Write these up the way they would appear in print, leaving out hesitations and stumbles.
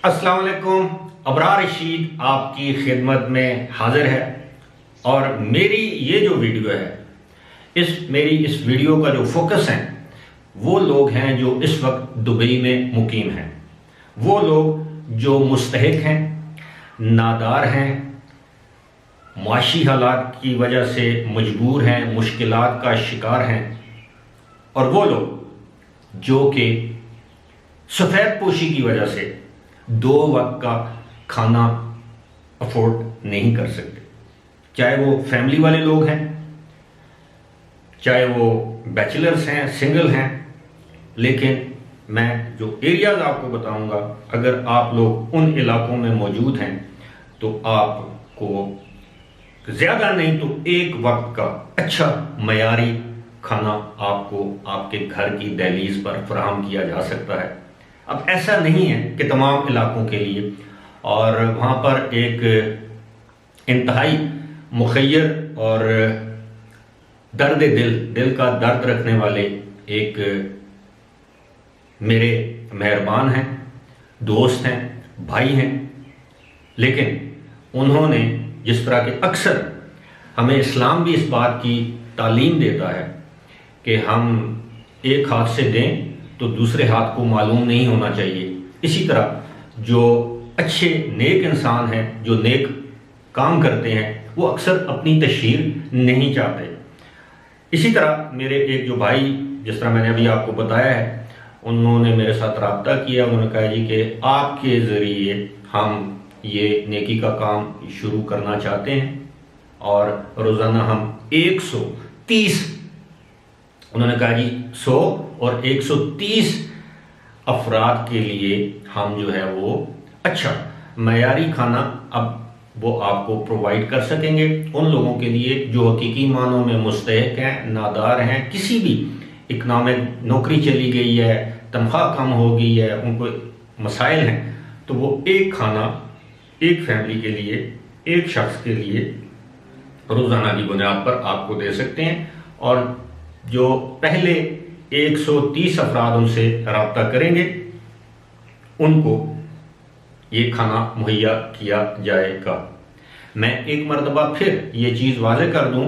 अस्सलाम वालेकुम। अबरार रशीद आपकी खिदमत में हाजिर है और मेरी ये जो वीडियो है मेरी इस वीडियो का जो फोकस है वो लोग हैं जो इस वक्त दुबई में मुकीम हैं, वो लोग जो मुस्तहिक हैं, नादार हैं, माशी हालात की वजह से मजबूर हैं, मुश्किलात का शिकार हैं, और वो लोग जो कि सफ़ेद पोशी की वजह से 2 वक्त का खाना अफोर्ड नहीं कर सकते। चाहे वो फैमिली वाले लोग हैं, चाहे वो बैचलर्स हैं, सिंगल हैं। लेकिन मैं जो एरियाज आपको बताऊंगा, अगर आप लोग उन इलाकों में मौजूद हैं तो आपको ज़्यादा नहीं तो 1 वक्त का अच्छा मयारी खाना आपको आपके घर की दहलीज पर फराहम किया जा सकता है। अब ऐसा नहीं है कि तमाम इलाकों के लिए, और वहाँ पर एक इंतहाई मुखय्यर और दर्द दिल का दर्द रखने वाले एक मेरे मेहरबान हैं, दोस्त हैं, भाई हैं। लेकिन उन्होंने जिस तरह के अक्सर हमें इस्लाम भी इस बात की तालीम देता है कि हम एक हाथ से दें तो दूसरे हाथ को मालूम नहीं होना चाहिए, इसी तरह जो अच्छे नेक इंसान हैं, जो नेक काम करते हैं, वो अक्सर अपनी तशहीर नहीं चाहते। इसी तरह मेरे एक जो भाई, जिस तरह मैंने अभी आपको बताया है, उन्होंने मेरे साथ रब्ता किया। उन्होंने कहा जी कि आपके ज़रिए हम ये नेकी का काम शुरू करना चाहते हैं और रोज़ाना हम 130, उन्होंने कहा जी 100 और 130 अफराद के लिए हम जो है वो अच्छा मयारी खाना अब वो आपको प्रोवाइड कर सकेंगे। उन लोगों के लिए जो हकीकी मानों में मुस्तहिक हैं, नादार हैं, किसी भी इकनॉमिक नौकरी चली गई है, तनख्वाह कम हो गई है, उनको मसाइल हैं, तो वो एक खाना एक फैमिली के लिए, एक शख्स के लिए रोज़ाना की बुनियाद पर आपको दे सकते हैं। और जो पहले 130 अफराद उनसे रब्ता करेंगे उनको ये खाना मुहैया किया जाएगा। मैं एक मरतबा फिर ये चीज़ वाज़ेह कर दूं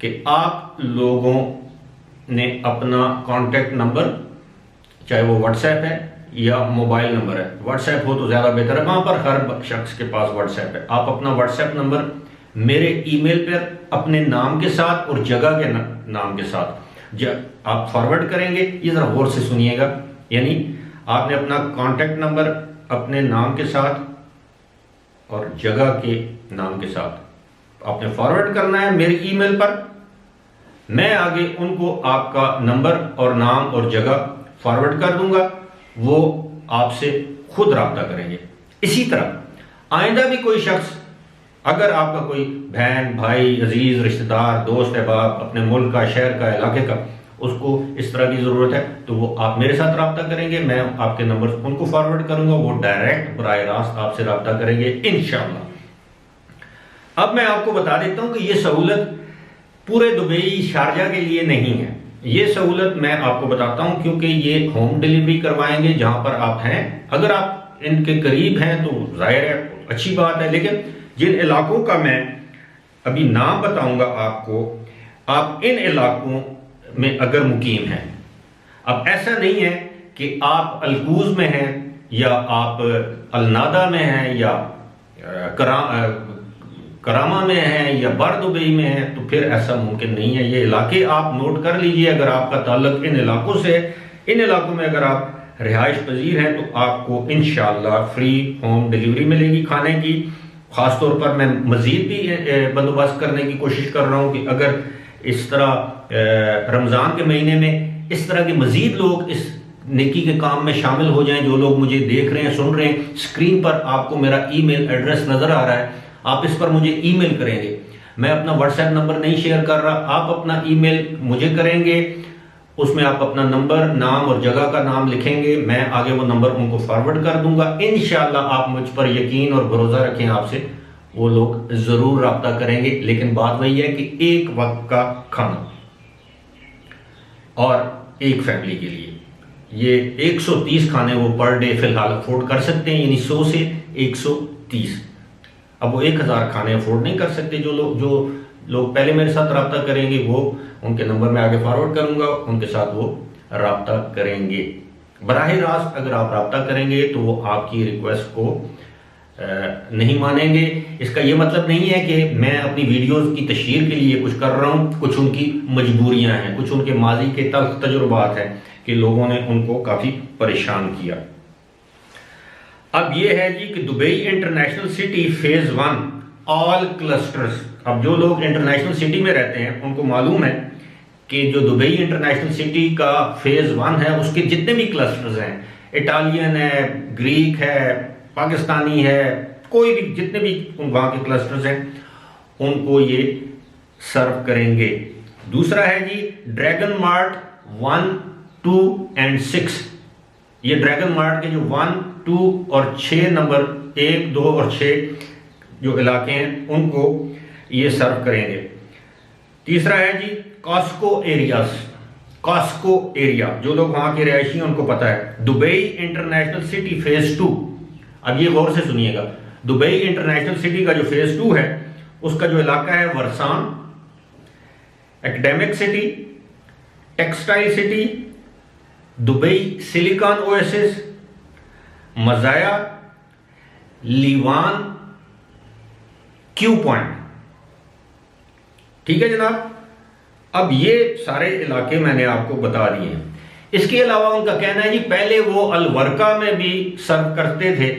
कि आप लोगों ने अपना कॉन्टेक्ट नंबर, चाहे वो व्हाट्सएप है या मोबाइल नंबर है, व्हाट्सएप हो तो ज़्यादा बेहतर है, वहाँ पर हर शख्स के पास व्हाट्सएप है, आप अपना व्हाट्सएप नंबर मेरे ईमेल पर अपने नाम के साथ और जगह के नाम के साथ जब आप फॉरवर्ड करेंगे, ये ज़रा गौर से सुनिएगा, यानी आपने अपना कॉन्टेक्ट नंबर अपने नाम के साथ और जगह के नाम के साथ आपने फॉरवर्ड करना है मेरे ईमेल पर। मैं आगे उनको आपका नंबर और नाम और जगह फॉरवर्ड कर दूंगा, वो आपसे खुद रब्ता करेंगे। इसी तरह आइंदा भी कोई शख्स, अगर आपका कोई बहन, भाई, अजीज, रिश्तेदार, दोस्त अहबाब अपने मुल्क का, शहर का, इलाके का, उसको इस तरह की ज़रूरत है तो वो आप मेरे साथ रब्ता करेंगे, मैं आपके नंबर उनको फॉरवर्ड करूंगा, वो डायरेक्ट बराह रास्त आपसे रब्ता करेंगे इंशाअल्लाह। अब मैं आपको बता देता हूं कि ये सहूलत पूरे दुबई, शारजा के लिए नहीं है। ये सहूलत मैं आपको बताता हूं क्योंकि ये होम डिलीवरी करवाएंगे जहां पर आप हैं। अगर आप इनके करीब हैं तो जाहिर है अच्छी बात है, लेकिन जिन इलाकों का मैं अभी नाम बताऊंगा आपको, आप इन इलाकों में अगर मुकीम हैं, अब ऐसा नहीं है कि आप अलकूज में हैं या आप अलनादा में हैं या करामा में हैं या बार दुबई में हैं, तो फिर ऐसा मुमकिन नहीं है। ये इलाके आप नोट कर लीजिए, अगर आपका ताल्लुक इन इलाकों से है, इन इलाकों में अगर आप रिहाइश पजीर हैं तो आपको इंशाअल्लाह फ्री होम डिलीवरी मिलेगी खाने की। ख़ास तौर पर मैं मज़ीद भी बंदोबस्त करने की कोशिश कर रहा हूँ कि अगर इस तरह रमज़ान के महीने में इस तरह के मज़ीद लोग इस नेकी के काम में शामिल हो जाएं, जो लोग मुझे देख रहे हैं, सुन रहे हैं, स्क्रीन पर आपको मेरा ईमेल एड्रेस नज़र आ रहा है, आप इस पर मुझे ईमेल करेंगे। मैं अपना व्हाट्सएप नंबर नहीं शेयर कर रहा, आप अपना ईमेल मुझे करेंगे, उसमें आप अपना नंबर, नाम और जगह का नाम लिखेंगे, मैं आगे वो नंबर उनको फॉरवर्ड कर दूंगा। इंशाअल्लाह आप मुझ पर यकीन और भरोसा रखें, आपसे वो लोग ज़रूर रब्ता करेंगे। लेकिन बात वही है कि 1 वक्त का खाना और एक फैमिली के लिए, ये 130 खाने वो पर डे फिलहाल अफोर्ड कर सकते हैं, यानी 100 से 130। अब वो 1000 खाने अफोर्ड नहीं कर सकते। जो लोग पहले मेरे साथ रब्ता करेंगे वो उनके नंबर में आगे फॉरवर्ड करूंगा, उनके साथ वो रब्ता करेंगे। बराह रास्त अगर आप रब्ता करेंगे तो वो आपकी रिक्वेस्ट को नहीं मानेंगे। इसका ये मतलब नहीं है कि मैं अपनी वीडियोस की तशहीर के लिए कुछ कर रहा हूँ, कुछ उनकी मजबूरियां हैं, कुछ उनके माजी के तल्ख तजुर्बात हैं कि लोगों ने उनको काफ़ी परेशान किया। अब ये है जी कि Dubai international city phase 1 all clusters. अब जो लोग इंटरनेशनल सिटी में रहते हैं उनको मालूम है कि जो दुबई इंटरनेशनल सिटी का फेज 1 है उसके जितने भी क्लस्टर्स हैं, इटालियन है, ग्रीक है, पाकिस्तानी है, कोई भी जितने भी वहाँ के क्लस्टर्स हैं उनको ये सर्व करेंगे। दूसरा है जी ड्रैगन मार्ट 1, 2 एंड 6। ये ड्रैगन मार्ट के जो 1, 2 और 6 नंबर 1, 2 और 6 जो इलाके हैं उनको ये सर्व करेंगे। तीसरा है जी कॉस्को एरियाज। कॉस्को एरिया जो लोग वहां के रहायशी हैं उनको पता है। दुबई इंटरनेशनल सिटी फेज 2, अब ये गौर से सुनिएगा, दुबई इंटरनेशनल सिटी का जो फेज 2 है उसका जो इलाका है Warsan, Academic City, Textile City, Dubai Silicon Oasis, Mazaya, Liwan, Q Point. ठीक है जनाब, अब ये सारे इलाके मैंने आपको बता दिए हैं। इसके अलावा उनका कहना है जी पहले वो अलवर्का में भी सर्व करते थे,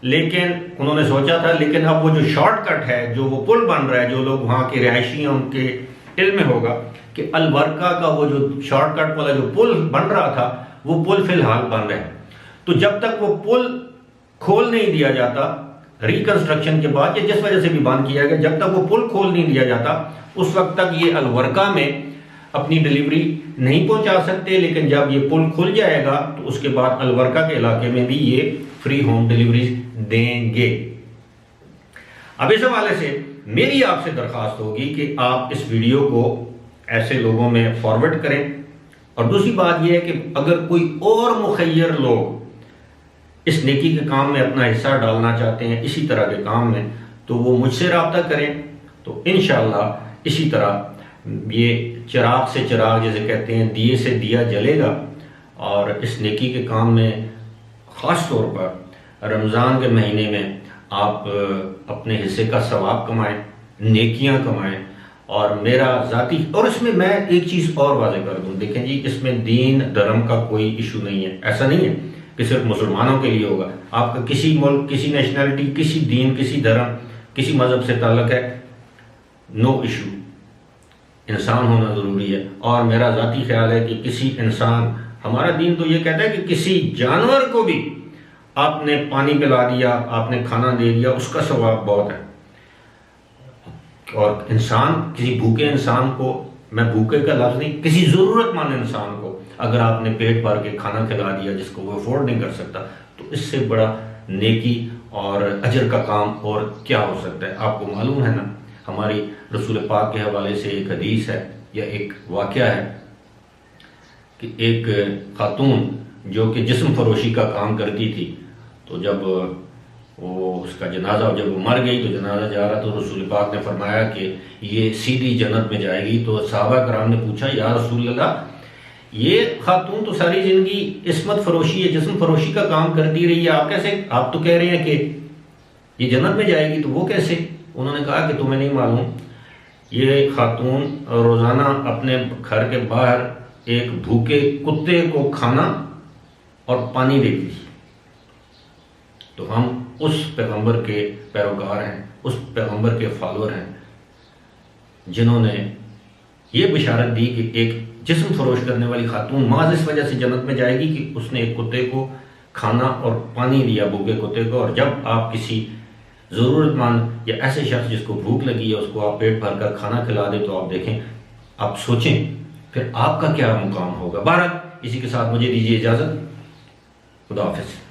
लेकिन उन्होंने सोचा था, लेकिन अब वो जो शॉर्टकट है, जो वो पुल बन रहा है, जो लोग वहां के रहायशी हैं उनके दिल में होगा कि अलवर्का का वो जो शॉर्टकट वाला जो पुल बन रहा था वो पुल फिलहाल बंद है। तो जब तक वो पुल खोल नहीं दिया जाता रिकंस्ट्रक्शन के बाद, या जिस वजह से भी बंद किया गया, जब तक वो पुल खोल नहीं दिया जाता उस वक्त तक ये अलवर्का में अपनी डिलीवरी नहीं पहुंचा सकते। लेकिन जब ये पुल खुल जाएगा तो उसके बाद अलवर्का के इलाके में भी ये फ्री होम डिलीवरी देंगे। अब इस हवाले से मेरी आपसे दरखास्त होगी कि आप इस वीडियो को ऐसे लोगों में फॉरवर्ड करें। और दूसरी बात यह है कि अगर कोई और मुखय्यर लोग इस नेकी के काम में अपना हिस्सा डालना चाहते हैं इसी तरह के काम में, तो वो मुझसे रब्ता करें। तो इंशाअल्लाह इसी तरह ये चिराग से चिराग जैसे कहते हैं, दिए से दिया जलेगा। और इस नेकी के काम में ख़ास तौर पर रमज़ान के महीने में आप अपने हिस्से का सवाब कमाएं, नेकियां कमाएं। और मेरा ज़ाती, और इसमें मैं एक चीज़ और वाज़ेह कर दूं, देखें जी इसमें दीन धर्म का कोई इशू नहीं है। ऐसा नहीं है कि सिर्फ मुसलमानों के लिए होगा। आपका किसी मुल्क, किसी नेशनलिटी, किसी दीन, किसी धर्म, किसी मज़हब से ताल्लुक़ है, नो इशू। इंसान होना ज़रूरी है। और मेरा ज़ाती ख्याल है कि किसी इंसान, हमारा दीन तो ये कहता है कि किसी जानवर को भी आपने पानी पिला दिया, आपने खाना दे दिया, उसका सवाब बहुत है। और इंसान, किसी भूखे इंसान को, मैं भूखे का लफ्ज़ नहीं, किसी ज़रूरतमंद इंसान को अगर आपने पेट भर के खाना खिला दिया जिसको वो अफोर्ड नहीं कर सकता, तो इससे बड़ा नेकी और अजर का काम और क्या हो सकता है। आपको मालूम है ना, हमारी रसूल पाक के हवाले से एक हदीस है या एक वाक़या है कि एक खातून जो कि जिस्म फरोशी का काम करती थी, तो जब वो उसका जनाजा, जब वो मर गई तो जनाजा जा रहा, तो रसूल पाक ने फरमाया कि ये सीधी जन्नत में जाएगी। तो सहाबा कराम ने पूछा, या रसूल अल्लाह, ये खातून तो सारी जिंदगी इस्मत फरोशी है, जिस्म फरोशी का काम करती रही है, आप कैसे, आप तो कह रहे हैं कि ये जन्नत में जाएगी, तो वो कैसे? उन्होंने कहा कि तुम्हें नहीं मालूम, ये खातून रोज़ाना अपने घर के बाहर एक भूखे कुत्ते को खाना और पानी देती थी। तो हम उस पैगंबर के पैरोकार हैं, उस पैगंबर के फॉलोअर हैं जिन्होंने ये बिशारत दी कि एक जिस्म फरोश करने वाली खातून माज इस वजह से जन्नत में जाएगी कि उसने एक कुत्ते को खाना और पानी दिया, भूखे कुत्ते को। और जब आप किसी ज़रूरतमंद या ऐसे शख्स जिसको भूख लगी है उसको आप पेट भर कर खाना खिला दें, तो आप देखें, आप सोचें फिर आपका क्या मुकाम होगा। भारत, इसी के साथ मुझे दीजिए इजाज़त। खुदा हाफिज़।